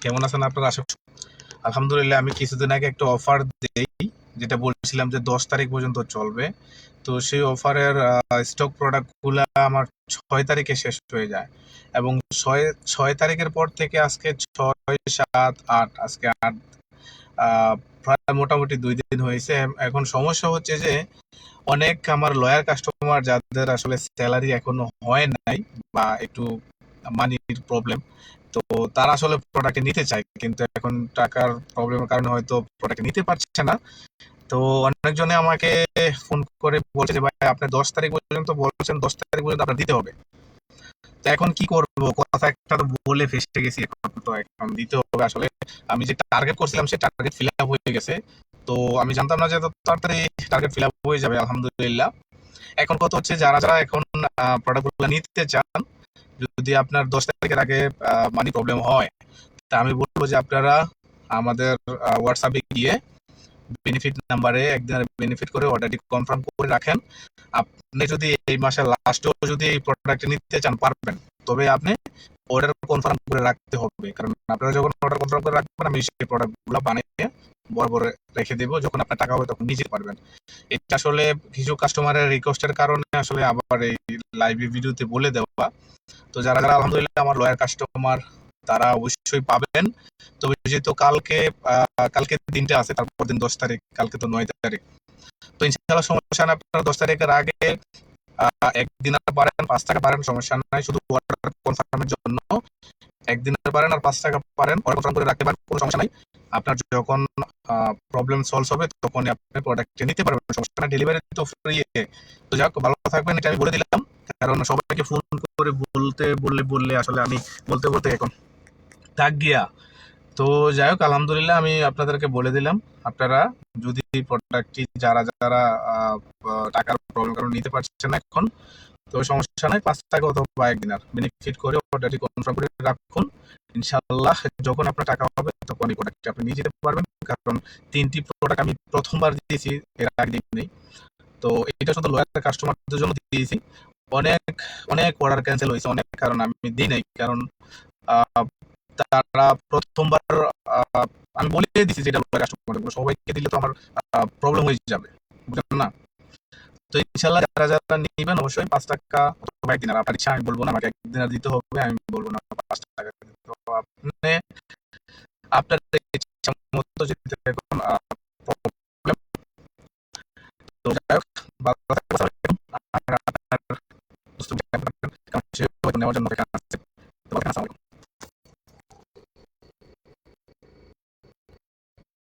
কেমন আছেন আপনারা? আলহামদুলিল্লাহ। আমি কিছুদিন আগে একটা অফার দেই, যেটা বলছিলাম যে 10 তারিখ পর্যন্ত চলবে। তো সেই অফারের স্টক প্রোডাক্টগুলা আমার 6 তারিখে শেষ হয়ে যায়, এবং ছয় ছয় তারিখের পর থেকে আজকে 6, 7, 8, আজকে 8, প্রায় মোটামুটি 2 দিন হয়েছে। এখন সমস্যা হচ্ছে যে অনেক আমার লয়ার কাস্টমার যাদের আসলে স্যালারি এখনো হয় নাই, বা একটু মানির প্রবলেম, তো তারা আসলে প্রোডাক্ট নিতে চায়, কিন্তু এখন টাকার প্রবলেমের কারণে হয়তো প্রোডাক্ট নিতে পারছে না। তো অনেকজনে আমাকে ফোন করে বলছে যে ভাই, আপনি 10 তারিখ পর্যন্ত বলছেন, 10 তারিখ পর্যন্ত আপনার দিতে হবে। তো এখন কি করব? কথা একটা তো বলে ফেসে গেছি, এখন তো এখন দিতে হবে আসলে। আমি যে টার্গেট করছিলাম সে টার্গেট ফিল আপ হয়ে গেছে। তো আমি জানতাম না যে এত তাড়াতাড়ি টার্গেট ফিল আপ হয়ে যাবে, আলহামদুলিল্লাহ। এখন কথা হচ্ছে, যারা যারা এখন প্রোডাক্টগুলো নিতে চান, যদি আপনার 10 তারিখের আগে মানি প্রবলেম হয়, তা আমি বলবো যে আপনারা আমাদের হোয়াটসঅ্যাপে গিয়ে বেনিফিট নাম্বারে একদিনের বেনিফিট করে অর্ডারটি কনফার্ম করে রাখেন। আপনি যদি এই মাসের লাস্টেও যদি এই প্রোডাক্ট নিতে চান পারবেন, তবে আপনি অর্ডার কনফার্ম করে রাখতে হবে, কারণ আপনারা যখন অর্ডার কনফার্ম করে রাখবেন, আমি সেই প্রোডাক্টগুলো বানিয়ে বরাবর রেখে দেবো। যখন আপনার টাকা হবে তখন নিজে পারবেন। এটা আসলে কিছু কাস্টমারের রিকোয়েস্টের কারণে আসলে আবার এই লাইভ ভিডিওতে বলে দেওয়া। তো যারা যারা আলহামদুলিল্লাহ আমার লয়ার কাস্টমার, তারা অবশ্যই পাবেন। তবে যেহেতু কালকে দিনটা আছে, তারপর দিন 10 তারিখ, কালকে তো 9 তারিখ। তো ইনশাল্লাহ সমস্যা নেই, আপনারা 10 তারিখের আগে একদিন আর পারেন, 5 টাকা পারেন, সমস্যা নাই। শুধু অর্ডার কনফার্মের জন্য একদিনের পারেন আর 5 টাকা পারেন, অর্ডার কনফার্ম করে রাখতে পারেন, কোনো সমস্যা নাই। আপনার যখন প্রবলেম সলভ হবে তখন আপনি প্রোডাক্ট নিতে পারবেন, সমস্যা না। ডেলিভারি তো ফ্রি। তো যাক, ভালো থাকবেন, এটা আমি বলে দিলাম। কারণ সবাইকে ফোন করে বলতে বললে বললে আসলে আমি বলতে বলতে এখন থাক গিয়া। তো যাই হোক, আলহামদুলিল্লাহ, আমি আপনাদেরকে বলে দিলাম। আপনারা যদি প্রোডাক্টটি যারা যারা টাকার প্রবলেম কারণ নিতে পারছেন না এখন, তো সমস্যা নাই, 5 টাকা অথবা একদিন আর বেনিফিট করে অর্ডারটি কনফার্ম করে রাখুন। ইনশাল্লাহ যখন আপনার টাকা হবে তখন এই প্রোডাক্টটি আপনি নিয়ে যেতে পারবেন। কারণ 3টি প্রোডাক্ট আমি প্রথমবার দিয়েছি, এর আগে নেই। তো এটা শুধু লয়াল কাস্টমারদের জন্য দিয়েছি। অনেক অনেক অর্ডার ক্যান্সেল হয়েছে, অনেক, কারণ আমি দিই নাই। কারণ আহ, তারা প্রথমবার, আহ, আমি বলে দিয়েছি যে এটা লয়াল কাস্টমার, সবাইকে দিলে তো আমার প্রবলেম হয়ে যাবে, বুঝলেন না? তো ইনশাল্লাহ যারা যারা নিবেন অবশ্যই 5 টাকা অথবা একদিন, আর আপনার ইচ্ছা, আমি বলবো না আমাকে একদিন আর দিতে হবে, আমি বলবো না 5 টাকা দিতে হবে। আপনি আপনার ইচ্ছা মতো যেতে